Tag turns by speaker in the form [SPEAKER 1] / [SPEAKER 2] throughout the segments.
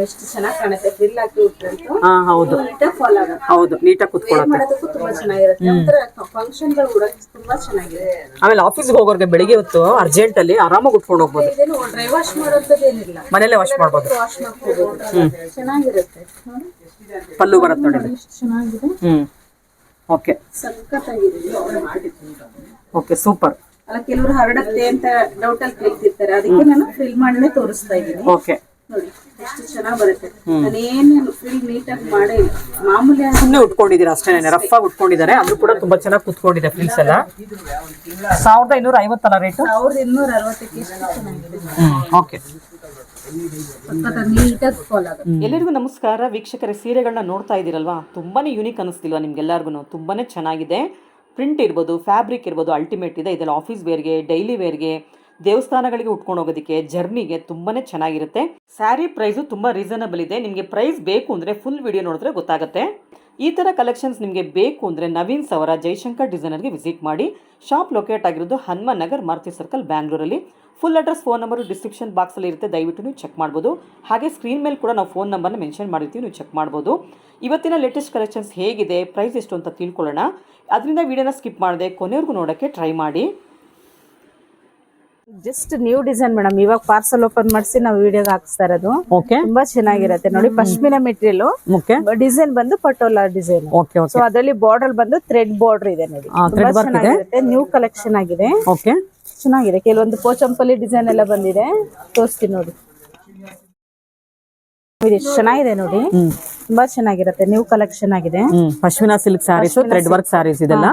[SPEAKER 1] ಎಷ್ಟು ಚೆನ್ನಾಗಿ ಕಾಣುತ್ತೆ ಫ್ರಿಲ್ ಹಾಕಿ ಉಟ್ರಂತೂ
[SPEAKER 2] ಹೌದು
[SPEAKER 1] ನೀಟಾಗಿ ಫಾಲ್ ಆಗುತ್ತೆ.
[SPEAKER 2] ಹೌದು ನೀಟಾಗಿ ಕುತ್ಕೊಳ್ಳುತ್ತೆ.
[SPEAKER 1] ಮಾಡೋದಕ್ಕೂ ತುಂಬಾ ಚೆನ್ನಾಗಿರುತ್ತೆ. ಒಂಥರ ಫಂಕ್ಷನ್ಗಳು ಉಡಕ್ಕೆ ತುಂಬಾ ಚೆನ್ನಾಗಿದೆ.
[SPEAKER 2] ಆಮೇಲೆ ಆಫೀಸ್ಗೆ ಹೋಗೋರ್ಗೆ ಬೆಳಿಗ್ಗೆ ಹೊತ್ತು ಅರ್ಜೆಂಟ್ ಅಲ್ಲಿ ಆರಾಮಾಗಿ ಉಟ್ಕೊಂಡು ಹೋಗ್ಬೋದು.
[SPEAKER 1] ಇದೇನು ಡ್ರೈ ವಾಶ್ ಮಾಡೋಂಥದ್ದು ಏನಿಲ್ಲ,
[SPEAKER 2] ಮನೇಲೆ ವಾಶ್ ಮಾಡ್ಬೋದು.
[SPEAKER 1] ವಾಶ್ ಮಾಡ್ಕೋಬಹುದು. ಚೆನ್ನಾಗಿರುತ್ತೆ ನೋಡಿ.
[SPEAKER 2] ಪಲ್ಲು ಬರುತ್ತೆ ನೋಡಿ.
[SPEAKER 1] ಎಷ್ಟು ಚೆನ್ನಾಗಿದೆ.
[SPEAKER 2] ಓಕೆ
[SPEAKER 1] ಸಖತ್ತಾಗಿದೆ.
[SPEAKER 2] Okay super.
[SPEAKER 1] ಅಲ್ಲ ಕೆಲವರು ಹರಡತ್ತೆ ಅಂತ ಡೌಟ್ ಅಲ್ಲಿ ಕೇಳ್ತಿರ್ತಾರೆ, ಅದಕ್ಕೆ ನಾನು ಫ್ರಿಲ್ ಮಾಡಿನೇ ತೋರಿಸ್ತಾ ಇದ್ದೀನಿ.
[SPEAKER 2] ಓಕೆ
[SPEAKER 1] ನೋಡಿ ಎಷ್ಟು ಚೆನ್ನಾಗಿ ಬರುತ್ತೆ. ನಾನೇನು ಫ್ರಿಲ್ ನೀಟಾಗಿ ಮಾಡೇ ಇಲ್ಲ, ಮಾಮೂಲಿ
[SPEAKER 2] ಸುಮ್ಮನೆ ಉಟ್ಕೊಂಡಿದ್ದೀರಾ ಅಷ್ಟೇ, ರಫ್ ಆಗಿ ಉಟ್ಕೊಂಡಿದ್ದಾರೆ. ಅದು ಕೂಡ ತುಂಬಾ ಚೆನ್ನಾಗಿ ಕುತ್ಕೊಂಡಿದೆ. ಫ್ರಿಲ್ಸ್ ಎಲ್ಲ 1550 ಅಲ್ಲ ರೇಟ್?
[SPEAKER 1] 1260ಕ್ಕೆ ಎಷ್ಟು ಚೆನ್ನಾಗಿದೆ.
[SPEAKER 2] ಓಕೆ
[SPEAKER 1] ನೀಟಾಗಿ ಫಾಲ್ ಆಗುತ್ತೆ.
[SPEAKER 2] ಎಲ್ಲರಿಗೂ ನಮಸ್ಕಾರ ವೀಕ್ಷಕರೇ. ಸೀರೆಗಳನ್ನ ನೋಡ್ತಾ ಇದ್ದೀರಲ್ವಾ, ತುಂಬಾನೇ ಯೂನಿಕ್ ಅನಿಸ್ತಿಲ್ವಾ ನಿಮ್ಗೆಲ್ಲರಿಗೂ? ತುಂಬಾನೇ ಚೆನ್ನಾಗಿದೆ. ಪ್ರಿಂಟ್ ಇರ್ಬೋದು, ಫ್ಯಾಬ್ರಿಕ್ ಇರ್ಬೋದು, ಅಲ್ಟಿಮೇಟ್ ಇದೆ. ಇದೆಲ್ಲ ಆಫೀಸ್ ವೇರ್ಗೆ, ಡೈಲಿ ವೇರ್ಗೆ, ದೇವಸ್ಥಾನಗಳಿಗೆ ಉಟ್ಕೊಂಡು ಹೋಗೋದಕ್ಕೆ, ಜರ್ನಿಗೆ ತುಂಬಾನೇ ಚೆನ್ನಾಗಿರುತ್ತೆ. ಸ್ಯಾರಿ ಪ್ರೈಸು ತುಂಬ ರೀಸನಬಲ್ ಇದೆ. ನಿಮಗೆ ಪ್ರೈಸ್ ಬೇಕು ಅಂದರೆ ಫುಲ್ ವಿಡಿಯೋ ನೋಡಿದ್ರೆ ಗೊತ್ತಾಗುತ್ತೆ. ಈ ಥರ ಕಲೆಕ್ಷನ್ಸ್ ನಿಮಗೆ ಬೇಕು ಅಂದರೆ ನವೀನ್ ಅವರ ಜೈಶಂಕರ್ ಡಿಸೈನರ್ಗೆ ವಿಸಿಟ್ ಮಾಡಿ. ಶಾಪ್ ಲೊಕೇಟ್ ಆಗಿರೋದು ಹನುಮಾನ್ ನಗರ್, ಮಾರುತಿ ಸರ್ಕಲ್, ಬ್ಯಾಂಗ್ಳೂರಲ್ಲಿ. Full address, phone number description ಬಾಕ್ಸಲ್ಲಿ ಇರುತ್ತೆ, ದಯವಿಟ್ಟು ನೀವು ಚೆಕ್ ಮಾಡ್ಬೋದು. ಹಾಗೆ ಸ್ಕ್ರೀನ್ ಮೇಲೆ ಕೂಡ ನಾವು ಫೋನ್ ನಂಬರ್ನ ಮೆನ್ಷನ್ ಮಾಡಿರ್ತೀವಿ, ನೀವು ಚೆಕ್ ಮಾಡ್ಬೋದು. ಇವತ್ತಿನ ಲೇಟೆಸ್ಟ್ ಕಲೆಕ್ಷನ್ಸ್ ಹೇಗಿದೆ, ಪ್ರೈಸ್ ಎಷ್ಟು ಅಂತ ತಿಳ್ಕೊಳ್ಳೋಣ. ಅದರಿಂದ ವಿಡಿಯೋನ ಸ್ಕಿಪ್ ಮಾಡದೆ ಕೊನೆವರೆಗೂ ನೋಡೋಕ್ಕೆ ಟ್ರೈ ಮಾಡಿ.
[SPEAKER 1] ಜಸ್ಟ್ ನ್ಯೂ ಡಿಸೈನ್ ಮೇಡಮ್, ಇವಾಗ ಪಾರ್ಸಲ್ ಓಪನ್ ಮಾಡಿಸಿ ನಾವು ವಿಡಿಯೋಗೆ ಹಾಕ್ಸ್ತಾ ಇರೋದು.
[SPEAKER 2] ಓಕೆ
[SPEAKER 1] ತುಂಬಾ ಚೆನ್ನಾಗಿರುತ್ತೆ ನೋಡಿ. ಪಶ್ಮಿನಾ ಮೆಟೀರಿಯಲ್,
[SPEAKER 2] ಓಕೆ
[SPEAKER 1] ಡಿಸೈನ್ ಬಂದು patola design.
[SPEAKER 2] Okay okay.
[SPEAKER 1] So ಅದರಲ್ಲಿ ಬಾರ್ಡರ್ ಬಂದು ಥ್ರೆಡ್ ಬಾರ್ಡರ್ ಇದೆ ನೋಡಿ. ತುಂಬಾ ಚೆನ್ನಾಗಿರುತ್ತೆ. ನ್ಯೂ ಕಲೆಕ್ಷನ್ ಆಗಿದೆ.
[SPEAKER 2] ಓಕೆ
[SPEAKER 1] ಚೆನ್ನಾಗಿದೆ. ಕೆಲವೊಂದು ಪೋಚಂಪಲ್ಲಿ ಡಿಸೈನ್ ಎಲ್ಲ ಬಂದಿದೆ, ತೋರಿಸ್ತೀನಿ ನೋಡಿ. ಎಷ್ಟು ಚೆನ್ನಾಗಿದೆ ನೋಡಿ, ತುಂಬಾ ಚೆನ್ನಾಗಿರುತ್ತೆ. ನ್ಯೂ ಕಲೆಕ್ಷನ್ ಆಗಿದೆ.
[SPEAKER 2] Pashmina silk sarees, thread work sarees ಇದೆಲ್ಲ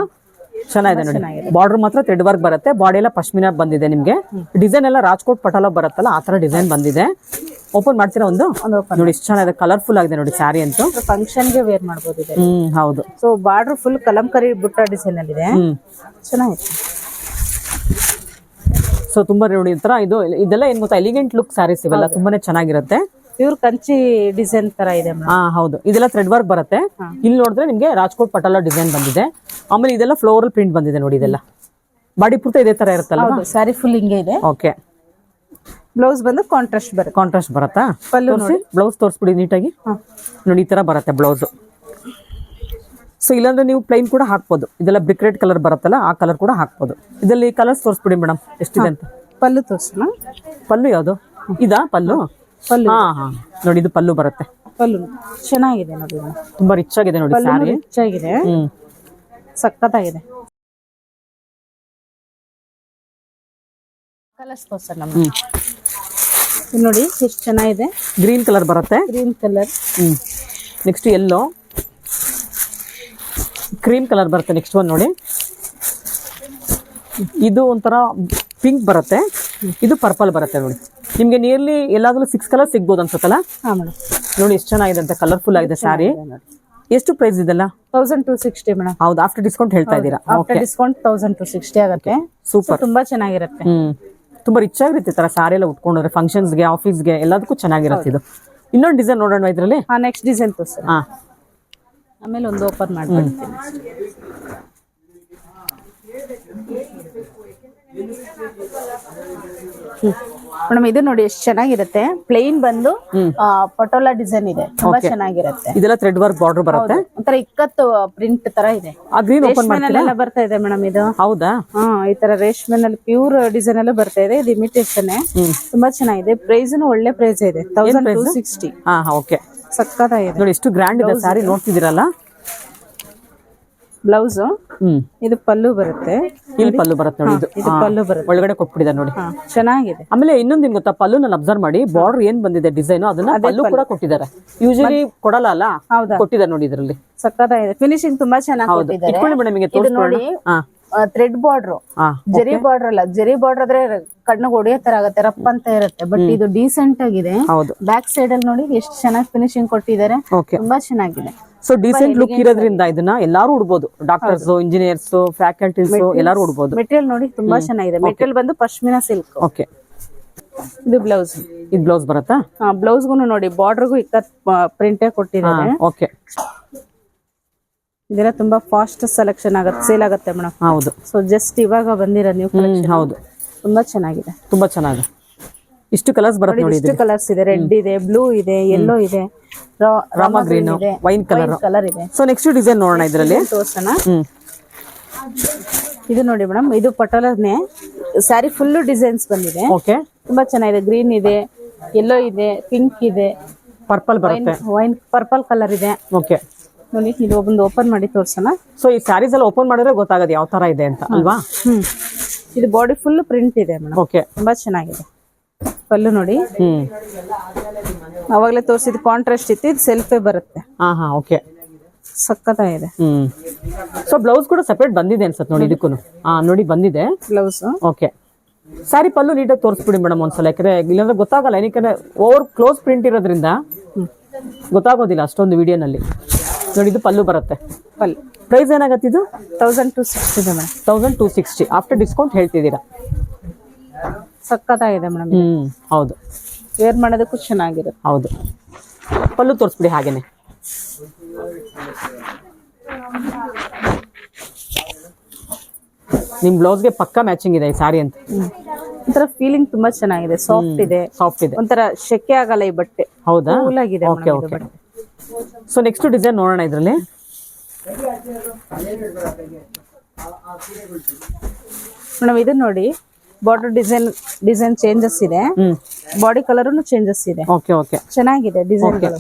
[SPEAKER 2] ಚೆನ್ನಾಗಿದೆ ನೋಡಿ. ಬಾರ್ಡರ್ ಮಾತ್ರ ಥ್ರೆಡ್ ವರ್ಕ್ ಬರುತ್ತೆ, ಬಾಡಿ ಎಲ್ಲ ಪಶ್ಮಿನಾ ಬಂದಿದೆ. ನಿಮ್ಗೆ ಡಿಸೈನ್ ಎಲ್ಲ ರಾಜ್ಕೋಟ್ ಪಟೋಲಾ ಬರುತ್ತಲ್ಲ, ಆ ತರ ಡಿಸೈನ್ ಬಂದಿದೆ. ಓಪನ್ ಮಾಡ್ತೀರಾ ಒಂದು ನೋಡಿ. ಎಷ್ಟು ಚೆನ್ನಾಗಿದೆ, ಕಲರ್ಫುಲ್ ಆಗಿದೆ ನೋಡಿ. ಸ್ಯಾರಿ ಅಂತೂ
[SPEAKER 1] ಫಂಕ್ಷನ್ ಗೆ ವೇರ್ ಮಾಡಬಹುದು ಇದೆ.
[SPEAKER 2] ಹೌದು.
[SPEAKER 1] ಸೊ ಬಾರ್ಡರ್ ಫುಲ್ ಕಲಂಕರಿ ಬುಟ್ಟ ಡಿಸೈನ್ ಅಲ್ಲಿ ಇದೆ. ಚೆನ್ನಾಗಿದೆ.
[SPEAKER 2] ಸೊ ತುಂಬಾ ನೋಡಿ ಈ ತರ ಇದೆಲ್ಲ ಏನ್ ಗೊತ್ತಾ, ಎಲಿಗೆಂಟ್ ಲುಕ್ ಸ್ಯಾರೀಸ್ ಇವೆಲ್ಲ ತುಂಬಾನೇ ಚೆನ್ನಾಗಿರುತ್ತೆ.
[SPEAKER 1] ಪ್ಯೂರ್ ಕಂಚಿ ಡಿಸೈನ್ ತರ ಇದೆ.
[SPEAKER 2] ಹೌದು. ಇದೆಲ್ಲ ಥ್ರೆಡ್ ವರ್ಕ್ ಬರುತ್ತೆ. ಇಲ್ಲಿ ನೋಡಿದ್ರೆ ನಿಮ್ಗೆ ರಾಜ್ಕೋಟ್ ಪಟೋಲಾ ಡಿಸೈನ್ ಬಂದಿದೆ. ಆಮೇಲೆ ಇದೆಲ್ಲ ಫ್ಲೋರಲ್ ಪ್ರಿಂಟ್ ಬಂದಿದೆ ನೋಡಿ. ಇದೆಲ್ಲ ಬಾಡಿ ಪೂರ್ತಿ ಇದೇ ತರ ಇರುತ್ತಲ್ಲ.
[SPEAKER 1] ಸ್ಯಾರಿ ಫುಲ್ ಹಿಂಗೆ ಇದೆ.
[SPEAKER 2] ಓಕೆ.
[SPEAKER 1] ಬ್ಲೌಸ್ ಬಂದು ಕಾಂಟ್ರಾಸ್ಟ್ ಬರುತ್ತೆ.
[SPEAKER 2] ಕಾಂಟ್ರಾಸ್ಟ್ ಬರುತ್ತಾ? ಬ್ಲೌಸ್ ತೋರಿಸ್ಬಿಡಿ ನೀಟಾಗಿ ನೋಡಿ. ಈ ತರ ಬರುತ್ತೆ ಬ್ಲೌಸ್. ಸೊ ಇಲ್ಲಾಂದ್ರೆ ನೀವು ಪ್ಲೈನ್ ಕೂಡ ಹಾಕ್ಬೋದು. ಇದೆಲ್ಲ ಬ್ರಿಕ್ ರೆಡ್ ಕಲರ್ ಬರುತ್ತಲ್ಲ, ಆ ಕಲರ್ ಕೂಡ ಹಾಕ್ಬೋದು. ಇದರಲ್ಲಿ ಕಲರ್ಸ್ ತೋರಿಸ್ಬಿಡಿ ಮೇಡಮ್, ಎಷ್ಟಿದೆ ಅಂತ.
[SPEAKER 1] ಪಲ್ಲು ತೋರಿಸೋಣ.
[SPEAKER 2] ಪಲ್ಲು ಯಾವುದು? ಇದಾ ಪಲ್ಲು?
[SPEAKER 1] ಪಲ್ಲು
[SPEAKER 2] ನೋಡಿ, ಇದು ಪಲ್ಲು ಬರುತ್ತೆ.
[SPEAKER 1] ಪಲ್ಲು ಚೆನ್ನಾಗಿದೆ ನೋಡಿ.
[SPEAKER 2] ತುಂಬಾ ರಿಚ್ ಆಗಿದೆ ನೋಡಿ ಸ್ಯಾರಿ.
[SPEAKER 1] ರಿಚ್ ಆಗಿದೆ, ಸಖತ್ತಾಗಿದೆ. ಕಲರ್ಸ್ ತೋರಿಸೋಣ ನೋಡಿ. ಎಷ್ಟು ಚೆನ್ನಾಗಿದೆ.
[SPEAKER 2] ಗ್ರೀನ್ ಕಲರ್ ಬರುತ್ತೆ.
[SPEAKER 1] Green colour.
[SPEAKER 2] Next yellow, cream colour ಬರುತ್ತೆ. ನೆಕ್ಸ್ಟ್ ಒಂದು ನೋಡಿ, ಇದು ಒಂಥರ ಪಿಂಕ್ ಬರುತ್ತೆ. ಇದು ಪರ್ಪಲ್ ಬರುತ್ತೆ ನೋಡಿ. ನಿಮ್ಗೆ ನಿಯರ್ಲಿ ಎಲ್ಲಾದ್ರೂ 6 ಕಲರ್ ಸಿಗ್ಬೋದು ಅನ್ಸುತ್ತಲ್ಲ. ನೋಡಿ ಎಷ್ಟು ಚೆನ್ನಾಗಿದೆ ಅಂತ, ಕಲರ್ಫುಲ್ ಆಗಿದೆ ಸ್ಯಾರಿ. ಎಷ್ಟು ಪ್ರೈಸ್ ಇದೆಲ್ಲ?
[SPEAKER 1] 1260 ಮೇಡಮ್.
[SPEAKER 2] ಹೌದು, ಆಫ್ಟರ್ ಡಿಸ್ಕೌಂಟ್ ಹೇಳ್ತಾ ಇದ್ದೀರಾ?
[SPEAKER 1] ಆಫ್ಟರ್ ಡಿಸ್ಕೌಂಟ್ 1260 ಆಗುತ್ತೆ.
[SPEAKER 2] ಸೂಪರ್.
[SPEAKER 1] ತುಂಬಾ ಚೆನ್ನಾಗಿರುತ್ತೆ.
[SPEAKER 2] ತುಂಬಾ ರಿಚ್ ಆಗಿರುತ್ತೆ ತರ ಸ್ಯಾರಿ ಎಲ್ಲ ಉಟ್ಕೊಂಡ್ರೆ, ಫಂಕ್ಷನ್ಸ್ಗೆ, ಆಫೀಸ್ಗೆ ಎಲ್ಲದಕ್ಕೂ ಚೆನ್ನಾಗಿರುತ್ತೆ. ಇದು ಇನ್ನೊಂದು ಡಿಸೈನ್ ನೋಡೋಣ ಇದರಲ್ಲಿ.
[SPEAKER 1] ನೆಕ್ಸ್ಟ್ ಡಿಸೈನ್ ತೋರಿಸಿ. ಆಮೇಲೆ ಒಂದು ಓಪನ್ ಮಾಡ್ಬಿಡ್ತೀನಿ. ಮೇಡಮ್ ಇದು ನೋಡಿ ಎಷ್ಟು ಚೆನ್ನಾಗಿರುತ್ತೆ. ಪ್ಲೇನ್ ಬಂದು ಪಟೋಲಾ ಡಿಸೈನ್ ಇದೆ, ತುಂಬಾ ಚೆನ್ನಾಗಿರುತ್ತೆ.
[SPEAKER 2] ಇದೆಲ್ಲ ಥ್ರೆಡ್ ವರ್ಕ್ ಬಾರ್ಡರ್ ಬರುತ್ತೆ.
[SPEAKER 1] ಒಂಥರ ಇಕ್ಕತ್ತು ಪ್ರಿಂಟ್ ತರ ಇದೆ. ರೇಷ್ಮೆನೆಲ್ಲ ಬರ್ತಾ ಇದೆ ಮೇಡಮ್ ಇದು.
[SPEAKER 2] ಹೌದಾ?
[SPEAKER 1] ಈ ತರ ರೇಷ್ಮೆನಲ್ಲಿ ಪ್ಯೂರ್ ಡಿಸೈನ್ ಎಲ್ಲ ಬರ್ತಾ ಇದೆ. ಇದು ಇಮಿಟೇಷನ್ ತುಂಬಾ ಚೆನ್ನಾಗಿದೆ. ಪ್ರೈಸ್ ಒಳ್ಳೆ ಪ್ರೈಸ್ ಇದೆ, 1260.
[SPEAKER 2] ಓಕೆ.
[SPEAKER 1] ಸಕ್ಕತ್ತಾಗಿದೆ
[SPEAKER 2] ನೋಡಿ, ಎಷ್ಟು ಗ್ರ್ಯಾಂಡ್ ಇದೆ ಸ್ಯಾರಿ, ನೋಡ್ತಿದ್ದೀರಲ್ಲ.
[SPEAKER 1] ಬ್ಲೌಸ್ ಇದು ಪಲ್ಲು ಬರುತ್ತೆ.
[SPEAKER 2] ಇಲ್ಲಿ ಪಲ್ಲು ಬರುತ್ತೆ ನೋಡಿ.
[SPEAKER 1] ಇದು ಪಲ್ಲು ಬರುತ್ತೆ,
[SPEAKER 2] ಒಳಗಡೆ ಕೊಟ್ಬಿಟ್ಟಿದ್ದಾರೆ ನೋಡಿ.
[SPEAKER 1] ಚೆನ್ನಾಗಿದೆ.
[SPEAKER 2] ಆಮೇಲೆ ಇನ್ನೊಂದು ನಿಮ್ಗೆ ಗೊತ್ತಾ, ಪಲ್ಲು ನಾನು ಅಬ್ಸರ್ವ್ ಮಾಡಿ, ಬಾರ್ಡರ್ ಏನ್ ಬಂದಿದೆ ಡಿಸೈನ್, ಅದನ್ನ ಪಲ್ಲು ಕೂಡ ಕೊಟ್ಟಿದ್ದಾರೆ. ಯೂಶಲಿ ಕೊಡಲ್ಲ ಅಲ್ಲ, ಕೊಟ್ಟಿದ್ದಾರೆ ನೋಡಿ. ಇದರಲ್ಲಿ
[SPEAKER 1] ಸಕ್ಕತ್ತಾಗಿದೆ. ಫಿನಿಶಿಂಗ್ ತುಂಬಾ ಚೆನ್ನಾಗಿ ಕೊಟ್ಟಿದ್ದಾರೆ.
[SPEAKER 2] ಇಟ್ಕೊಳ್ಳಿ ಮೇಡಮ್, ನಿಮಗೆ ತೋರಿಸ್ಕೊಳ್ಳಿ.
[SPEAKER 1] ಥ್ರೆಡ್ ಬಾರ್ಡರ್, ಜರಿ ಬಾರ್ಡರ್ ಅಲ್ಲ. ಜರಿ ಬಾರ್ಡರ್ ಆದ್ರೆ ಕಣ್ಣಿಗೆ ಹೊಡೆಯೋ ತರ ಆಗುತ್ತೆ, ರಪ್ ಅಂತ ಇರುತ್ತೆ. ಬಟ್ ಇದು ಡೀಸೆಂಟ್ ಆಗಿದೆ. ಬ್ಯಾಕ್ ಸೈಡ್ ಅಲ್ಲಿ ನೋಡಿ ಎಷ್ಟು ಚೆನ್ನಾಗಿ ಫಿನಿಶಿಂಗ್ ಕೊಟ್ಟಿದ್ದಾರೆ. ತುಂಬಾ ಚೆನ್ನಾಗಿದೆ.
[SPEAKER 2] ಸೊ ಡೀಸೆಂಟ್ ಲುಕ್ ಇರೋದ್ರಿಂದ ಇದನ್ನ ಎಲ್ಲಾರು ಉಡ್ಬೋದು. ಡಾಕ್ಟರ್ಸ್, ಇಂಜಿನಿಯರ್ಸ್, ಫ್ಯಾಕಲ್ಟೀಸ್ ಎಲ್ಲಾರು ಉಡ್ಬೋದು.
[SPEAKER 1] ಮೆಟೀರಿಯಲ್ ನೋಡಿ ತುಂಬಾ ಚೆನ್ನಾಗಿದೆ. ಮೆಟೀರಿಯಲ್ ಬಂದು ಪಶ್ಮಿನಾ ಸಿಲ್ಕ್.
[SPEAKER 2] ಓಕೆ.
[SPEAKER 1] ಇದು ಬ್ಲೌಸ್.
[SPEAKER 2] ಇದು ಬ್ಲೌಸ್ ಬರುತ್ತಾ?
[SPEAKER 1] ಬ್ಲೌಸ್ಗೂ ನೋಡಿ ಬಾರ್ಡರ್ಗೂ ಇಕ್ಕತ್ ಪ್ರಿಂಟೇ ಕೊಟ್ಟಿದ್ದಾರೆ.
[SPEAKER 2] ಓಕೆ.
[SPEAKER 1] ಇದೆಲ್ಲ ತುಂಬಾ ಫಾಸ್ಟ್ ಸೆಲೆಕ್ಷನ್ ಆಗುತ್ತೆ, ಸೇಲ್ ಆಗುತ್ತೆ ಮೇಡಮ್.
[SPEAKER 2] ಹೌದು.
[SPEAKER 1] ಸೊ ಜಸ್ಟ್ ಇವಾಗ ಬಂದಿರೋ ನ್ಯೂ ಕಲೆಕ್ಷನ್.
[SPEAKER 2] ಹೌದು,
[SPEAKER 1] ತುಂಬಾ ಚೆನ್ನಾಗಿದೆ.
[SPEAKER 2] ತುಂಬಾ ಚೆನ್ನಾಗಿದೆ. ಇಷ್ಟು ಕಲರ್ಸ್ ಬರುತ್ತೆ ನೋಡಿ.
[SPEAKER 1] ಇಷ್ಟು ಕಲರ್ಸ್ ಇದೆ, ರೆಡ್ ಇದೆ, ಬ್ಲೂ ಇದೆ, ಯೆಲ್ಲೋ ಇದೆ,
[SPEAKER 2] ರಾಮ ಗ್ರೀನ್, ವೈನ್
[SPEAKER 1] ಕಲರ್ ಇದೆ.
[SPEAKER 2] ಸೊ ನೆಕ್ಸ್ಟ್ ಡಿಸೈನ್ ನೋಡೋಣ ಇದರಲ್ಲಿ
[SPEAKER 1] ತೋರ್ಸೋಣ. ಇದು ನೋಡಿ ಮೇಡಮ್, ಇದು ಪಟೋಲನೇ ಸ್ಯಾರಿ ಫುಲ್ ಡಿಸೈನ್ಸ್ ಬಂದಿದೆ.
[SPEAKER 2] ಓಕೆ,
[SPEAKER 1] ತುಂಬಾ ಚೆನ್ನಾಗಿದೆ. ಗ್ರೀನ್ ಇದೆ, ಯೆಲ್ಲೋ ಇದೆ, ಪಿಂಕ್ ಇದೆ,
[SPEAKER 2] ಪರ್ಪಲ್ ಬರುತ್ತೆ,
[SPEAKER 1] ವೈನ್ ಪರ್ಪಲ್ ಕಲರ್ ಇದೆ.
[SPEAKER 2] ಓಕೆ
[SPEAKER 1] ನೋಡಿ, ಇದು ಒಂದು ಓಪನ್ ಮಾಡಿ ತೋರ್ಸೋಣ.
[SPEAKER 2] ಸೊ ಈ ಸ್ಯಾರೀಸ್ ಎಲ್ಲ ಓಪನ್ ಮಾಡಿದ್ರೆ ಗೊತ್ತಾಗದು ಯಾವ ತರ ಇದೆ ಅಂತ ಅಲ್ವಾ?
[SPEAKER 1] ಇದು ಬಾಡಿ ಫುಲ್ ಪ್ರಿಂಟ್ ಇದೆ ಮೇಡಮ್.
[SPEAKER 2] ಓಕೆ,
[SPEAKER 1] ತುಂಬಾ ಚೆನ್ನಾಗಿದೆ. ಪಲ್ಲು ನೋಡಿ, ಅವಾಗಲೇ ತೋರಿಸಿದ ಕಾಂಟ್ರಾಸ್ಟ್ ಇತ್ತು, ಇದು ಸೆಲ್ಫೇ ಬರುತ್ತೆ.
[SPEAKER 2] ಓಕೆ,
[SPEAKER 1] ಸಕ್ಕತ್ತಾಗಿದೆ.
[SPEAKER 2] ಸೊ ಬ್ಲೌಸ್ ಕೂಡ ಸೆಪರೇಟ್ ಬಂದಿದೆ ಅನ್ಸತ್ ನೋಡಿ ಇದಕ್ಕೂ. ನೋಡಿ ಬಂದಿದೆ
[SPEAKER 1] ಬ್ಲೌಸ್.
[SPEAKER 2] ಓಕೆ, ಸ್ಯಾರಿ ಪಲ್ಲು ನೀಟಾಗಿ ತೋರಿಸ್ಬಿಡಿ ಮೇಡಮ್ ಒಂದ್ಸಲ, ಯಾಕಂದ್ರೆ ಇಲ್ಲಾಂದ್ರೆ ಗೊತ್ತಾಗಲ್ಲ. ಏನಕ್ಕೆ ಓವರ್ ಕ್ಲೋಸ್ ಪ್ರಿಂಟ್ ಇರೋದ್ರಿಂದ ಗೊತ್ತಾಗೋದಿಲ್ಲ ಅಷ್ಟೊಂದು ವಿಡಿಯೋನಲ್ಲಿ. ನೋಡಿ ಇದು ಪಲ್ಲು ಬರುತ್ತೆ.
[SPEAKER 1] ಪಲ್ಲು
[SPEAKER 2] ಪ್ರೈಸ್ ಏನಾಗತ್ತೆ ಇದು?
[SPEAKER 1] 1260 ಇದೆ ಮೇಡಮ್.
[SPEAKER 2] 1260 ಆಫ್ಟರ್ ಡಿಸ್ಕೌಂಟ್ ಹೇಳ್ತಿದ್ದೀರಾ.
[SPEAKER 1] ಸಕ್ಕತ್ತಾಗಿದೆ ಮೇಡಮ್.
[SPEAKER 2] ಹೌದು,
[SPEAKER 1] ವೇರ್ ಮಾಡೋದಕ್ಕೂ ಚೆನ್ನಾಗಿರುತ್ತೆ.
[SPEAKER 2] ಹೌದು. ಪಲ್ಲು ತೋರಿಸ್ಬಿಡಿ ಹಾಗೇನೆ. ನಿಮ್ ಬ್ಲೌಸ್ಗೆ ಪಕ್ಕಾ ಮ್ಯಾಚಿಂಗ್ ಇದೆ ಈ ಸಾರಿ ಅಂತ.
[SPEAKER 1] ಒಂಥರ ಫೀಲಿಂಗ್ ತುಂಬಾ ಚೆನ್ನಾಗಿದೆ. ಸಾಫ್ಟ್ ಇದೆ,
[SPEAKER 2] ಸಾಫ್ಟ್ ಇದೆ,
[SPEAKER 1] ಒಂಥರ ಶೆಕೆ ಆಗಲ್ಲ ಈ ಬಟ್ಟೆ.
[SPEAKER 2] ಹೌದಾ?
[SPEAKER 1] ಕೂಲ್ ಆಗಿದೆ.
[SPEAKER 2] Okay okay. So next design ನೋಡೋಣ ಇದರಲ್ಲಿ.
[SPEAKER 1] ಮೇಡಮ್ ಇದು ನೋಡಿ, ಬಾರ್ಡರ್ ಡಿಸೈನ್ ಚೇಂಜಸ್ ಇದೆ, ಬಾಡಿ ಕಲರ್ ಚೇಂಜಸ್ ಇದೆ.
[SPEAKER 2] ಓಕೆ ಓಕೆ,
[SPEAKER 1] ಚೆನ್ನಾಗಿದೆ ಡಿಸೈನ್ ಗಳು.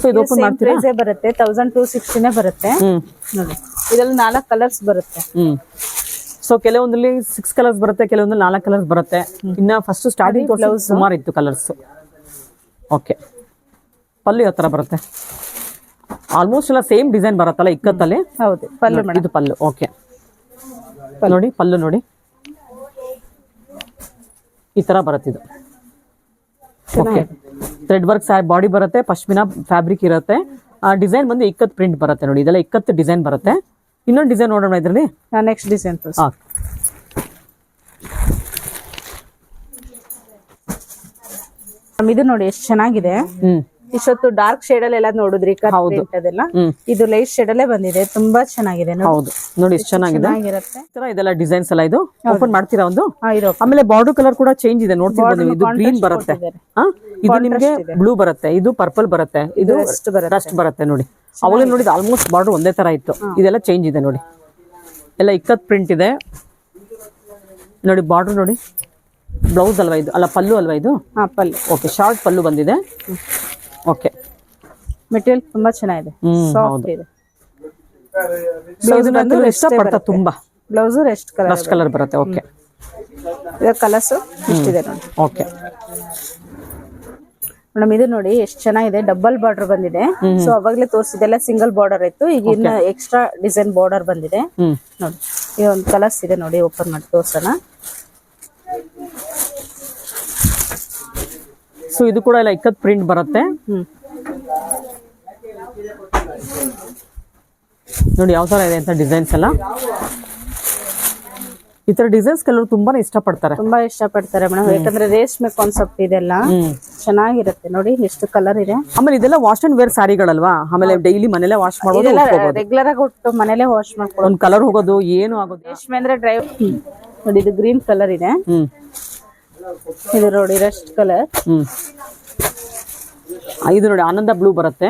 [SPEAKER 2] ಸೊ ಇದು ಓಪನ್ ಮಾಡ್ತೀರಾ?
[SPEAKER 1] ಪ್ರೈಸ್ ಬರುತ್ತೆ 1260 ಬರುತ್ತೆ. ನೋಡಿ, ಇದರಲ್ಲಿ 4 ಕಲರ್ಸ್ ಬರುತ್ತೆ.
[SPEAKER 2] ಸೊ ಕೆಲವೊಂದಲ್ಲಿ 6 ಕಲರ್ಸ್ ಬರುತ್ತೆ, ಕೆಲವೊಂದಲ್ಲಿ 4 ಕಲರ್ಸ್ ಬರುತ್ತೆ. ಇನ್ನ ಫಸ್ಟ್ ಸ್ಟಾರ್ಟಿಂಗ್ ಸುಮಾರು ಇತ್ತು ಕಲರ್ಸ್. ಓಕೆ, ಪಲ್ಲು ಯಾವ ತರ ಬರುತ್ತೆ? ಆಲ್ಮೋಸ್ಟ್ ಎಲ್ಲ ಸೇಮ್ ಡಿಸೈನ್ ಬರುತ್ತಲ್ಲ ಇಕ್ಕತ್ತಲ್ಲಿ.
[SPEAKER 1] ಹೌದು, ಪಲ್ಲು ಮೇಡಮ್.
[SPEAKER 2] ಇದು ಪಲ್ಲು. ಓಕೆ, ನೋಡಿ ಪಲ್ಲು ನೋಡಿ ಈ ತರ ಬರುತ್ತೆ ಇದು. ಓಕೆ, ಥ್ರೆಡ್ ವರ್ಕ್ ಬಾಡಿ ಬರುತ್ತೆ, ಪಶ್ಮಿನಾ ಫ್ಯಾಬ್ರಿಕ್ ಇರುತ್ತೆ. ಡಿಸೈನ್ ಬಂದು ಇಕ್ಕತ್ ಪ್ರಿಂಟ್ ಬರುತ್ತೆ ನೋಡಿ. ಇದೆಲ್ಲ ಇಕ್ಕತ್ತು ಡಿಸೈನ್ ಬರುತ್ತೆ. ಇನ್ನೊಂದು ಡಿಸೈನ್ ನೋಡೋಣ ಇದರಲ್ಲಿ.
[SPEAKER 1] ನೆಕ್ಸ್ಟ್ ಡಿಸೈನ್ ಇದು ನೋಡಿ ಎಷ್ಟು ಚೆನ್ನಾಗಿದೆ. ಇಷ್ಟೊತ್ತು ಡಾರ್ಕ್ ಶೇಡ್ ಅಲ್ಲಿ ಎಲ್ಲ ನೋಡಿದ್ರಿ ಅದೆಲ್ಲ, ಇದು ಲೈಟ್ ಶೇಡ್ ಅಲ್ಲೇ ಬಂದಿದೆ. ತುಂಬಾ ಚೆನ್ನಾಗಿದೆ.
[SPEAKER 2] ಹೌದು, ನೋಡಿ ಎಷ್ಟು ಚೆನ್ನಾಗಿದೆ. ಇದೆಲ್ಲ ಡಿಸೈನ್ಸ್ ಎಲ್ಲ ಇದು ಓಪನ್ ಮಾಡ್ತೀರಾ ಒಂದು. ಆಮೇಲೆ ಬಾರ್ಡರ್ ಕಲರ್ ಕೂಡ ಚೇಂಜ್ ಇದೆ ನೋಡ್ತಿರ್ಬೋದು. ಇದು ಗ್ರೀನ್ ಬರುತ್ತೆ, ಇದು ನಿಮ್ಗೆ ಬ್ಲೂ ಬರುತ್ತೆ, ಇದು ಪರ್ಪಲ್ ಬರುತ್ತೆ, ಇದು ರಸ್ಟ್ ಬರುತ್ತೆ. ನೋಡಿ ಅವಾಗ ನೋಡಿದ್ ಆಲ್ಮೋಸ್ಟ್ ಬಾರ್ಡರ್ ಒಂದೇ ತರ ಇತ್ತು. ಇದೆಲ್ಲ ಚೇಂಜ್ ಇದೆ ನೋಡಿ, ಎಲ್ಲ ಇಕ್ಕತ್ ಪ್ರಿಂಟ್ ಇದೆ ನೋಡಿ. ಬಾರ್ಡರ್ ನೋಡಿ, ಬ್ಲೌಸ್ ಅಲ್ವಾ ಇದು? ಅಲ್ಲ, ಪಲ್ಲು ಅಲ್ವಾ ಇದು?
[SPEAKER 1] ಪಲ್ಲು.
[SPEAKER 2] ಓಕೆ, ಶಾರ್ಟ್ ಪಲ್ಲು ಬಂದಿದೆ. ಓಕೆ,
[SPEAKER 1] ಮೆಟೀರಿಯಲ್ ತುಂಬಾ ಚೆನ್ನಾಗಿದೆ, ಸಾಫ್ಟ್ ಇದೆ.
[SPEAKER 2] ಇಷ್ಟಪಡ್ತಾ ತುಂಬಾ.
[SPEAKER 1] ಬ್ಲೌಸ್ ರೆಸ್ಟ್
[SPEAKER 2] ಕಲರ್ ಬರುತ್ತೆ. ಓಕೆ,
[SPEAKER 1] ಕಲರ್ಸ್ ಇಷ್ಟಿದೆ ನೋಡಿ.
[SPEAKER 2] ಓಕೆ
[SPEAKER 1] ಮೇಡಮ್, ಇದು ನೋಡಿ ಎಷ್ಟು ಚೆನ್ನಾಗಿದೆ. ಡಬಲ್ ಬಾರ್ಡರ್ ಬಂದಿದೆ. ಸೊ ಅವಾಗಲೇ ತೋರಿಸಿದೆಲ್ಲ ಸಿಂಗಲ್ ಬಾರ್ಡರ್ ಇತ್ತು, ಈಗ ಇನ್ನು ಎಕ್ಸ್ಟ್ರಾ ಡಿಸೈನ್ ಬಾರ್ಡರ್ ಬಂದಿದೆ ನೋಡಿ. ಇದು ಒಂದು ಕಲರ್ಸ್ ಇದೆ ನೋಡಿ, ಓಪನ್ ಮಾಡಿ ತೋರ್ಸೋಣ.
[SPEAKER 2] ಸೊ ಇದು ಕೂಡ ಎಲ್ಲ ಇಕ್ಕತ್ ಪ್ರಿಂಟ್ ಬರುತ್ತೆ ನೋಡಿ ಯಾವ ತರ ಇದೆ ಅಂತ ಡಿಸೈನ್ಸ್ ಎಲ್ಲ. ಈ ತರ ಡಿಸೈನ್ಸ್ ಕೆಲವರು ತುಂಬಾನೇ ಇಷ್ಟಪಡ್ತಾರೆ
[SPEAKER 1] ಮೇಡಮ್, ಯಾಕಂದ್ರೆ ರೇಷ್ಮೆ ಕಾನ್ಸೆಪ್ಟ್ ಇದೆಲ್ಲ ಚೆನ್ನಾಗಿರುತ್ತೆ. ನೋಡಿ ಎಷ್ಟು ಕಲರ್ ಇದೆ.
[SPEAKER 2] ಆಮೇಲೆ ಇದೆಲ್ಲ ವಾಶ್ ಅಂಡ್ ವೇರ್ ಸಾರಿಗಳಲ್ವಾ, ಆಮೇಲೆ ಡೈಲಿ ಮನೇಲೆ ವಾಶ್ ಮಾಡೋದು,
[SPEAKER 1] ರೆಗ್ಯುಲರ್ ಆಗಿ ಉಟ್ಟು ಮನೇಲೆ ವಾಶ್ ಮಾಡ್ಕೊಳ್ಳೋದು.
[SPEAKER 2] ಒಂದ್ ಕಲರ್ ಹೋಗೋದು ಏನು ಆಗೋದು.
[SPEAKER 1] ರೇಷ್ಮೆ ಅಂದ್ರೆ ಡ್ರೈ. ನೋಡಿ ಇದು ಗ್ರೀನ್ ಕಲರ್ ಇದೆ, ಇದು ನೋಡಿ ರಸ್ಟ್ ಕಲರ್.
[SPEAKER 2] ಇದು ನೋಡಿ ಆನಂದ ಬ್ಲೂ ಬರುತ್ತೆ.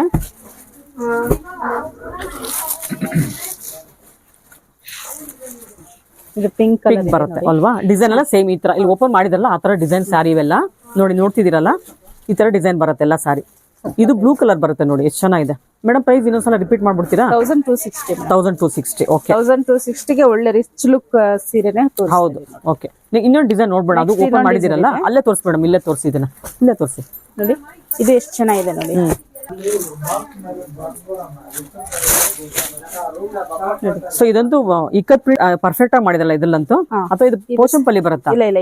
[SPEAKER 1] ಇದು ಪಿಂಕ್
[SPEAKER 2] ಬರುತ್ತೆ ಅಲ್ವಾ? ಡಿಸೈನ್ ಎಲ್ಲ ಸೇಮ್ ಈ ತರ ಇಲ್ಲಿ ಓಪನ್ ಮಾಡಿದ್ರಲ್ಲ ಆ ತರ ಡಿಸೈನ್ ಸ್ಯಾರಿ ಇವೆಲ್ಲ ನೋಡಿ, ನೋಡ್ತಿದ್ದೀರಲ್ಲ ಈ ತರ ಡಿಸೈನ್ ಬರುತ್ತೆ ಎಲ್ಲ ಸಾರಿ. ಇದು ಬ್ಲೂ ಕಲರ್ ಬರುತ್ತೆ ನೋಡಿ, ಎಷ್ಟು ಚೆನ್ನಾಗಿದೆ. ಮೇಡಮ್ ಪ್ರೈಸ್ ಇನ್ನೊಂದ್ಸಲ ರಿಪೀಟ್ ಮಾಡ್ಬಿಡ್ತೀರಾ? 1260. ಓಕೆ,
[SPEAKER 1] 1260ಗೆ ಒಳ್ಳೆ ರಿಚ್ ಲುಕ್ ಸೀರೆನೆ.
[SPEAKER 2] ಹೌದು. ಓಕೆ, ಇನ್ನೊಂದು ಡಿಸೈನ್ ನೋಡ್ಬೇಡ, ಅದು ಓಪನ್ ಮಾಡಿದಿರಲ್ಲ ಅಲ್ಲೇ ತೋರಿಸಿ ಮೇಡಮ್. ಇಲ್ಲೇ ತೋರಿಸಿ, ಇದನ್ನ ಇಲ್ಲೇ ತೋರಿಸಿ
[SPEAKER 1] ನೋಡಿ. ಇದು ಎಷ್ಟು ಚೆನ್ನಾಗಿದೆ ನೋಡಿ.
[SPEAKER 2] ಸೊ ಇದಂತೂ ಇಕ್ಕತ್ ಪರ್ಫೆಕ್ಟ್ ಆಗಿ ಮಾಡಿದಲ್ಲ ಇದ್ರಲ್ಲಂತೂ. ಅಥವಾ ಇದು ಪೋಚಂಪಲ್ಲಿ ಬರುತ್ತಾ?
[SPEAKER 1] ಇಲ್ಲ,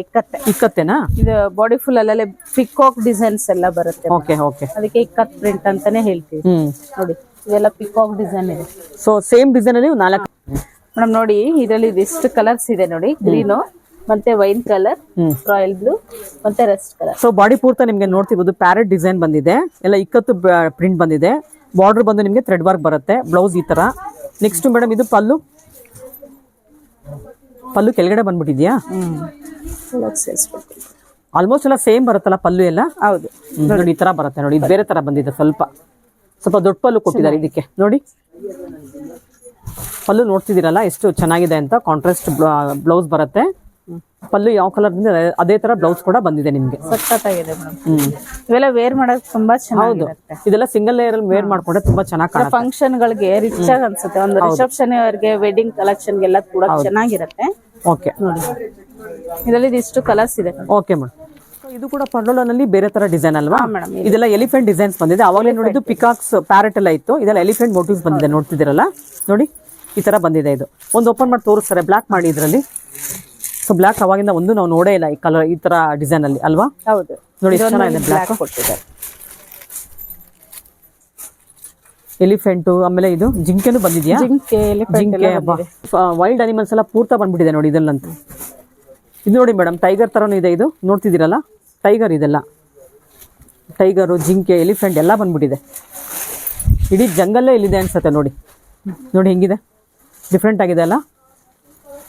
[SPEAKER 2] ಇಕ್ಕತ್ತೇನಾ?
[SPEAKER 1] ಇದು ಬಾಡಿ ಫುಲ್ ಅಲ್ಲೇ ಪಿಕಾಕ್ ಡಿಸೈನ್ಸ್ ಎಲ್ಲ ಬರುತ್ತೆ.
[SPEAKER 2] ಓಕೆ ಓಕೆ,
[SPEAKER 1] ಅದಕ್ಕೆ ಇಕ್ಕತ್ ಪ್ರಿಂಟ್ ಅಂತಾನೆ ಹೇಳ್ತೀವಿ. ನೋಡಿ ಇದೆಲ್ಲ ಪಿಕಾಕ್ ಡಿಸೈನ್ ಇದೆ.
[SPEAKER 2] ಸೊ ಸೇಮ್ ಡಿಸೈನ್ ಅಲ್ಲಿ 4
[SPEAKER 1] ಮೇಡಮ್ ನೋಡಿ, ಇದರಲ್ಲಿ ಇಷ್ಟು ಕಲರ್ಸ್ ಇದೆ ನೋಡಿ. ಗ್ರೀನು ಮತ್ತೆ ವೈನ್ ಕಲರ್, ರಾಯಲ್ ಬ್ಲೂ ಮತ್ತೆ ರಸ್ಟ್ ಕಲರ್.
[SPEAKER 2] ಸೊ ಬಾಡಿ ಪೂರ್ತಿ ನಿಮ್ಗೆ ನೋಡ್ತಿರ್ಬೋದು ಪ್ಯಾರೆಟ್ ಡಿಸೈನ್ ಬಂದಿದೆ, ಎಲ್ಲ ಇಕ್ಕತ್ತು ಪ್ರಿಂಟ್ ಬಂದಿದೆ. ಬಾರ್ಡರ್ ಬಂದು ನಿಮ್ಗೆ ಥ್ರೆಡ್ ವರ್ಕ್ ಬರುತ್ತೆ, ಬ್ಲೌಸ್ ಈ ತರ. ನೆಕ್ಸ್ಟ್ ಮೇಡಮ್ ಇದು ಪಲ್ಲು ಕೆಳಗಡೆ ಬಂದ್ಬಿಟ್ಟಿದ್ಯಾ? ಆಲ್ಮೋಸ್ಟ್ ಎಲ್ಲ ಸೇಮ್ ಬರುತ್ತಲ್ಲ ಪಲ್ಲು ಎಲ್ಲ.
[SPEAKER 1] ಹೌದು
[SPEAKER 2] ನೋಡಿ ಈ ತರ ಬರುತ್ತೆ ನೋಡಿ, ಇದು ಬೇರೆ ತರ ಬಂದಿದೆ, ಸ್ವಲ್ಪ ದೊಡ್ಡ ಪಲ್ಲು ಕೊಟ್ಟಿದ್ದಾರೆ ಇದಕ್ಕೆ ನೋಡಿ. ಪಲ್ಲು ನೋಡ್ತಿದ್ದೀರಲ್ಲ ಎಷ್ಟು ಚೆನ್ನಾಗಿದೆ ಅಂತ, ಕಾಂಟ್ರಾಸ್ಟ್ ಬ್ಲೌಸ್ ಬರುತ್ತೆ. ಪಲ್ಲು ಯಾವ ಕಲರ್ ಬಂದಿದೆ ಅದೇ ತರ ಬ್ಲೌಸ್ ಕೂಡ ಬಂದಿದೆ ನಿಮ್ಗೆ.
[SPEAKER 1] ಸಖತ್ತಾಗಿದೆ ಮೇಡಮ್. ಇವೆಲ್ಲ ವೇರ್ ಮಾಡಕ್ ತುಂಬಾ ಚೆನ್ನಾಗಿರುತ್ತೆ.
[SPEAKER 2] ಇದೆಲ್ಲ ಸಿಂಗಲ್ ಲೇಯರ್ ಅಲ್ಲಿ ವೇರ್ ಮಾಡ್ಕೊಂಡ್ರೆ ತುಂಬಾ ಚೆನ್ನಾಗಿ ಕಾಣುತ್ತೆ.
[SPEAKER 1] ಫಂಕ್ಷನ್ ಗಳಿಗೆ ರಿಚ್ ಆಗಿ ಅನ್ಸುತ್ತೆ. ಒಂದು ರಿಸೆಪ್ಷನ್ ಅವರಿಗೆ ವೆಡ್ಡಿಂಗ್ ಕಲೆಕ್ಷನ್ ಗೆಲ್ಲ ಕೂಡ ಚೆನ್ನಾಗಿರುತ್ತೆ.
[SPEAKER 2] ಓಕೆ
[SPEAKER 1] ನೋಡಿ ಇದರಲ್ಲಿ ಇಷ್ಟು ಕಲರ್ಸ್ ಇದೆ.
[SPEAKER 2] Okay madam. ಇದು ಕೂಡ ಪಂಡೋಲನಲ್ಲಿ ಬೇರೆ ತರ ಡಿಸೈನ್ ಅಲ್ವಾ
[SPEAKER 1] ಮೇಡಮ್?
[SPEAKER 2] ಇದೆಲ್ಲ ಎಲಿಫೆಂಟ್ ಡಿಸೈನ್ಸ್ ಬಂದಿದೆ. ಅವಾಗಲೇ ನೋಡಿದ್ದು ಪಿಕಾಕ್ಸ್ ಪ್ಯಾರೆಟ್ ಎಲ್ಲ ಇತ್ತು, ಇದೆಲ್ಲ ಎಲಿಫೆಂಟ್ ಮೋಟಿವ್ಸ್ ಬಂದಿದೆ. ನೋಡ್ತಿದ್ದೀರಲ್ಲ ನೋಡಿ ಈ ತರ ಬಂದಿದೆ. ಇದು ಒಂದು ಓಪನ್ ಮಾಡಿ ತೋರಿಸ್ತಾರೆ, ಬ್ಲಾಕ್ ಮಾಡಿ ಇದರಲ್ಲಿ. ಸೊ ಬ್ಲಾಕ್ ಅವಾಗಿಂದ ಒಂದು ನಾವು ನೋಡೇ ಇಲ್ಲ ಈ ಕಲರ್ ಈ ತರ ಡಿಸೈನ್ ಅಲ್ಲಿ ಅಲ್ವಾ?
[SPEAKER 1] ಹೌದು
[SPEAKER 2] ನೋಡಿ ಎಷ್ಟು ಚೆನ್ನಾಗಿದೆ ಬ್ಲಾಕ್
[SPEAKER 1] ಕೊಟ್ಟಿದ್ದಾರೆ.
[SPEAKER 2] ಎಲಿಫೆಂಟ್, ಆಮೇಲೆ ಇದು ಜಿಂಕೆನೂ ಬಂದಿದ್ಯಾ? ಜಿಂಕೆ ವೈಲ್ಡ್ ಅನಿಮಲ್ಸ್ ಎಲ್ಲ ಪೂರ್ತ ಬಂದ್ಬಿಟ್ಟಿದೆ ನೋಡಿ ಇದಲ್ಲಂತೂ. ಇದು ನೋಡಿ ಮೇಡಮ್ ಟೈಗರ್ ತರನು ಇದೆ. ಇದು ನೋಡ್ತಿದ್ದೀರಲ್ಲ ಟೈಗರ್, ಇದೆಲ್ಲ ಟೈಗರು, ಜಿಂಕೆ, ಎಲಿಫೆಂಟ್ ಎಲ್ಲ ಬಂದ್ಬಿಟ್ಟಿದೆ. ಇಡೀ ಜಂಗಲ್ಲೇ ಇಲ್ಲಿದೆ ಅನ್ಸುತ್ತೆ ನೋಡಿ. ನೋಡಿ ಹೆಂಗಿದೆ, ಡಿಫ್ರೆಂಟ್ ಆಗಿದೆ ಅಲ್ಲ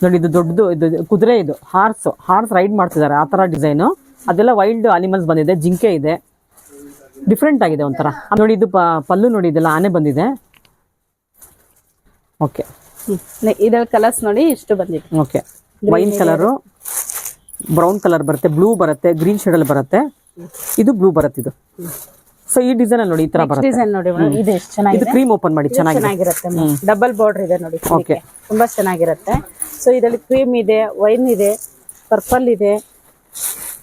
[SPEAKER 2] ನೋಡಿ. ಇದು ದೊಡ್ಡದು, ಇದು ಕುದುರೆ, ಇದು ಹಾರ್ಸ್ ರೈಡ್ ಮಾಡ್ತಿದ್ದಾರೆ ಆ ತರ ಡಿಸೈನು. ಅದೆಲ್ಲ ವೈಲ್ಡ್ ಅನಿಮಲ್ಸ್ ಬಂದಿದೆ, ಜಿಂಕೆ ಇದೆ, ಡಿಫ್ರೆಂಟ್ ಆಗಿದೆ ಒಂಥರ ನೋಡಿ. ಇದು ಪಲ್ಲು ನೋಡಿ, ಇದೆಲ್ಲ ಆನೆ ಬಂದಿದೆ. ಓಕೆ
[SPEAKER 1] ಇದರಲ್ಲಿ ಕಲರ್ಸ್ ನೋಡಿ ಇಷ್ಟು ಬಂದಿದೆ.
[SPEAKER 2] Okay wine colour, brown colour ಬರುತ್ತೆ, ಬ್ಲೂ ಬರುತ್ತೆ, ಗ್ರೀನ್ ಶೇಡ್ ಅಲ್ಲಿ ಬರುತ್ತೆ, ಇದು ಬ್ಲೂ ಬರುತ್ತೆ ಇದು. ಸೊ ಈ ಡಿಸೈನ್ ಅಲ್ಲಿ ನೋಡಿ ಈ ತರ ಬರುತ್ತೆ.
[SPEAKER 1] ಡಿಸೈನ್ ನೋಡಿ ಇದು ಎಷ್ಟು ಚೆನ್ನಾಗಿದೆ.
[SPEAKER 2] ಇದು ಕ್ರೀಮ್ ಓಪನ್ ಮಾಡಿ
[SPEAKER 1] ಚೆನ್ನಾಗಿರುತ್ತೆ. ಡಬಲ್ ಬಾರ್ಡರ್ ಇದೆ ನೋಡಿ. ಓಕೆ ತುಂಬಾ ಚೆನ್ನಾಗಿರುತ್ತೆ. ಸೊ ಇದರಲ್ಲಿ ಕ್ರೀಮ್ ಇದೆ, ವೈನ್ ಇದೆ, ಪರ್ಪಲ್ ಇದೆ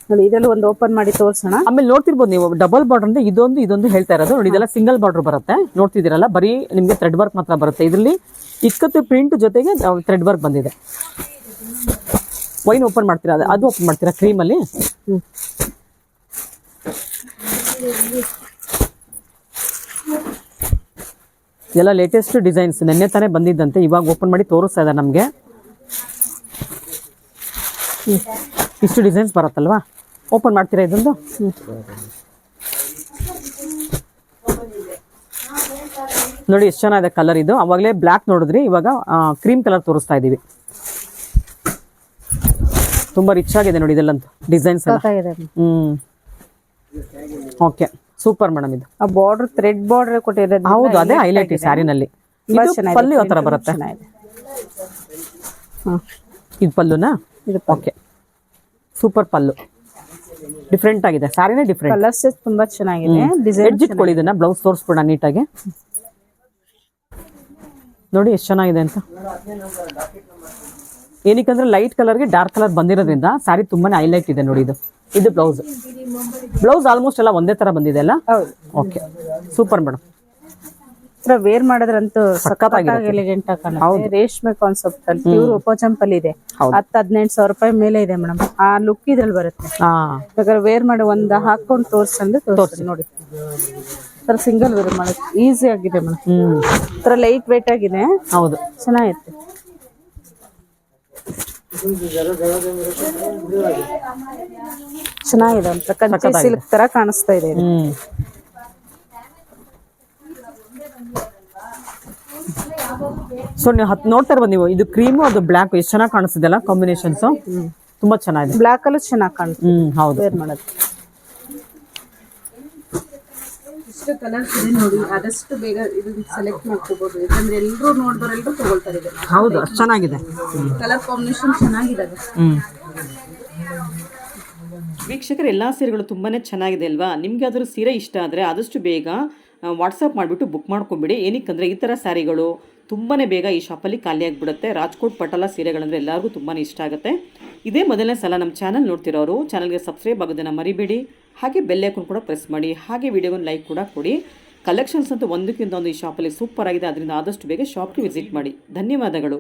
[SPEAKER 1] ನೋಡಿ. ಇದರಲ್ಲಿ ಒಂದು ಓಪನ್ ಮಾಡಿ ತೋರಿಸೋಣ.
[SPEAKER 2] ಆಮೇಲೆ ನೋಡ್ತಿರ್ಬೋದು ನೀವು ಡಬಲ್ ಬಾರ್ಡರ್ ಅಂದ್ರೆ ಇದೊಂದು ಹೇಳ್ತಾ ಇರೋದು ನೋಡಿ. ಇದೆಲ್ಲ ಸಿಂಗಲ್ ಬಾರ್ಡರ್ ಬರುತ್ತೆ, ನೋಡ್ತಿದ್ದೀರಲ್ಲ. ಬರೀ ನಿಮ್ಗೆ ಥ್ರೆಡ್ ವರ್ಕ್ ಮಾತ್ರ ಬರುತ್ತೆ. ಇದರಲ್ಲಿ ಇಕ್ಕತ್ತು ಪ್ರಿಂಟ್ ಜೊತೆಗೆ ಥ್ರೆಡ್ ವರ್ಕ್ ಬಂದಿದೆ. ವೈನ್ ಓಪನ್ ಮಾಡ್ತೀರಾ, ಅದು ಓಪನ್ ಮಾಡ್ತೀರಾ ಕ್ರೀಮ್ ಅಲ್ಲಿ. ಎಲ್ಲ ಲೇಟೆಸ್ಟ್ ಡಿಸೈನ್ಸ್, ನೆನ್ನೆ ತಾನೇ ಬಂದಿದ್ದಂತೆ, ಇವಾಗ ಓಪನ್ ಮಾಡಿ ತೋರಿಸ್ತಾ ಇದ್ದಾರೆ ನಮಗೆ. ಇಷ್ಟು ಡಿಸೈನ್ಸ್ ಬರುತ್ತಲ್ವಾ, ಓಪನ್ ಮಾಡ್ತೀರಾ ಇದೊಂದು. ನೋಡಿ ಎಷ್ಟು ಚೆನ್ನಾಗಿದೆ ಕಲರ್. ಇದು ಅವಾಗಲೇ ಬ್ಲ್ಯಾಕ್ ನೋಡಿದ್ರಿ, ಇವಾಗ ಕ್ರೀಮ್ ಕಲರ್ ತೋರಿಸ್ತಾ ಇದೀವಿ. ತುಂಬಾ ರಿಚ್ ಆಗಿದೆ ನೋಡಿ ಇದೆಲ್ಲಂತೂ ಡಿಸೈನ್ಸ್ ಎಲ್ಲ. Okay super madam. ಇದು
[SPEAKER 1] ಬಾರ್ಡರ್ ಥ್ರೆಡ್ ಬಾರ್ಡರ್ ಕೊಟ್ಟಿರೋದು.
[SPEAKER 2] ಹೌದು, ಅದೇ ಹೈಲೈಟ್ ಈ ಸ್ಯಾರಿನಲ್ಲಿ. ಪಲ್ಲು ಯಾವ ತರ ಬರುತ್ತೆ? ಇದು ಪಲ್ಲುನಾ? ಓಕೆ ಸೂಪರ್ ಪಲ್ಲು, ಡಿಫ್ರೆಂಟ್ ಆಗಿದೆ. ಸ್ಯಾರಿನೇ ಡಿಫ್ರೆಂಟ್.
[SPEAKER 1] ಕಲರ್ಸ್ ತುಂಬಾ ಚೆನ್ನಾಗಿದೆ. ಡಿಸೈನ್
[SPEAKER 2] ಎಡ್ಜ್ ಇಟ್ಕೊಳ್ಳಿ ಇದನ್ನ, ಬ್ಲೌಸ್ ತೋರಿಸ್ಬಿಡ ನೀಟಾಗಿ. ನೋಡಿ ಎಷ್ಟು ಚೆನ್ನಾಗಿದೆ ಅಂತ. ಏನಕ್ಕಂದ್ರೆ ಲೈಟ್ ಕಲರ್ಗೆ ಡಾರ್ಕ್ ಕಲರ್ ಬಂದಿರೋದ್ರಿಂದ ಸ್ಯಾರಿ ತುಂಬಾನೇ ಹೈಲೈಟ್ ಇದೆ ನೋಡಿ. ಇದು ಬ್ಲೌಸ್ ಆಲ್ಮೋಸ್ಟ್ ಎಲ್ಲ ಒಂದೇ ತರ ಬಂದಿದೆ ಅಲ್ಲ? Okay super madam.
[SPEAKER 1] ವೇರ್ ಮಾಡಿದ್ರಂತೂ ಸಖತ್ತಾಗಿ ಎಲಿಗೆಂಟ್ ಆಗಿ ಕಾಣುತ್ತೆ. ರೇಷ್ಮೆ ಕಾನ್ಸೆಪ್ಟ್ ಅಲ್ಲಿ ಪ್ಯೂರ್ ಉಪಚಂಪಲ್ ಇದೆ. 10-18 ರೂಪಾಯಿ ಮೇಲೆ ಇದೆ ಮೇಡಮ್. ಆ ಲುಕ್ ಇದ್ರಲ್ಲಿ ಬರುತ್ತೆ. ಬೇಕಾದ್ರೆ ವೇರ್ ಮಾಡಿ ಒಂದು ಹಾಕೊಂಡು ತೋರ್ಸಂದ್ರೆ ತೋರಿಸಿ ನೋಡಿ. ಸಿಂಗಲ್ ವೇರ್ ಮಾಡೋದು ಈಸಿ ಆಗಿದೆ ಮೇಡಮ್. ಲೈಟ್ ವೇಟ್ ಆಗಿದೆ.
[SPEAKER 2] ಹೌದು
[SPEAKER 1] ಚೆನ್ನಾಗಿರುತ್ತೆ. ಚೆನ್ನಾಗಿದೆ ಅಂತ ಕಂಚಿ ಸಿಲ್ಕ್ ತರ ಕಾಣಿಸ್ತಾ ಇದೆ.
[SPEAKER 2] ಸೊ ನೀವು ನೋಡ್ತಾ ಇರ್ಬೋದು ನೀವು, ಇದು ಕ್ರೀಮು ಅದು ಬ್ಲಾಕ್ ಎಷ್ಟು ಚೆನ್ನಾಗಿ ಕಾಣಿಸ್ತಿದೆಲ್ಲ ಕಾಂಬಿನೇಷನ್ಸ್. ತುಂಬಾ ಚೆನ್ನಾಗಿದೆ.
[SPEAKER 1] ಬ್ಲಾಕ್ ಅಲ್ಲೂ ಚೆನ್ನಾಗಿ ಕಾಣುತ್ತೆ.
[SPEAKER 2] ಹೌದು
[SPEAKER 1] ವೇರ್ ಮಾಡೋದು. ಇಷ್ಟು ಕಲರ್ಸ್ ಇದೆ ನೋಡಿ. ಆದಷ್ಟು ಬೇಗ ಇದನ್ನ ಸೆಲೆಕ್ಟ್ ಮಾಡ್ಕೋಬಹುದು, ಯಾಕಂದ್ರೆ ಎಲ್ಲರೂ ನೋಡಿದವರೆಲ್ಲರೂ ತಗೊಳ್ತಾರೆ ಇದನ್ನ.
[SPEAKER 2] ಹೌದು ಅಷ್ಟು ಚೆನ್ನಾಗಿದೆ.
[SPEAKER 1] ಕಲರ್ ಕಾಂಬಿನೇಷನ್ ಚೆನ್ನಾಗಿದೆ.
[SPEAKER 2] ವೀಕ್ಷಕರ ಎಲ್ಲ ಸೀರೆಗಳು ತುಂಬಾ ಚೆನ್ನಾಗಿದೆ ಅಲ್ವಾ? ನಿಮ್ಗೆ ಯಾವ್ದಾದ್ರು ಸೀರೆ ಇಷ್ಟ ಆದರೆ ಆದಷ್ಟು ಬೇಗ ವಾಟ್ಸಪ್ ಮಾಡಿಬಿಟ್ಟು ಬುಕ್ ಮಾಡ್ಕೊಂಬಿಡಿ. ಏನಕ್ಕಂದರೆ ಈ ಥರ ಸ್ಯಾರಿಗಳು ತುಂಬಾ ಬೇಗ ಈ ಶಾಪಲ್ಲಿ ಖಾಲಿಯಾಗಿಬಿಡುತ್ತೆ. ರಾಜ್ಕೋಟ್ ಪಟೋಲಾ ಸೀರೆಗಳಂದರೆ ಎಲ್ಲರಿಗೂ ತುಂಬಾ ಇಷ್ಟ ಆಗುತ್ತೆ. ಇದೇ ಮೊದಲನೇ ಸಲ ನಮ್ಮ ಚಾನಲ್ ನೋಡ್ತಿರೋರು ಚಾನಲ್ಗೆ ಸಬ್ಸ್ಕ್ರೈಬ್ ಆಗೋದನ್ನು ಮರಿಬೇಡಿ. ಹಾಗೆ ಬೆಲ್ ಐಕಾನ್ ಕೂಡ ಪ್ರೆಸ್ ಮಾಡಿ. ಹಾಗೆ ವಿಡಿಯೋಗೊಂದು ಲೈಕ್ ಕೂಡ ಕೊಡಿ. ಕಲೆಕ್ಷನ್ಸ್ ಅಂತೂ ಒಂದಕ್ಕಿಂತ ಒಂದು ಈ ಶಾಪಲ್ಲಿ ಸೂಪರ್ ಆಗಿದೆ. ಅದರಿಂದ ಆದಷ್ಟು ಬೇಗ ಶಾಪ್ಗೆ ವಿಸಿಟ್ ಮಾಡಿ. ಧನ್ಯವಾದಗಳು.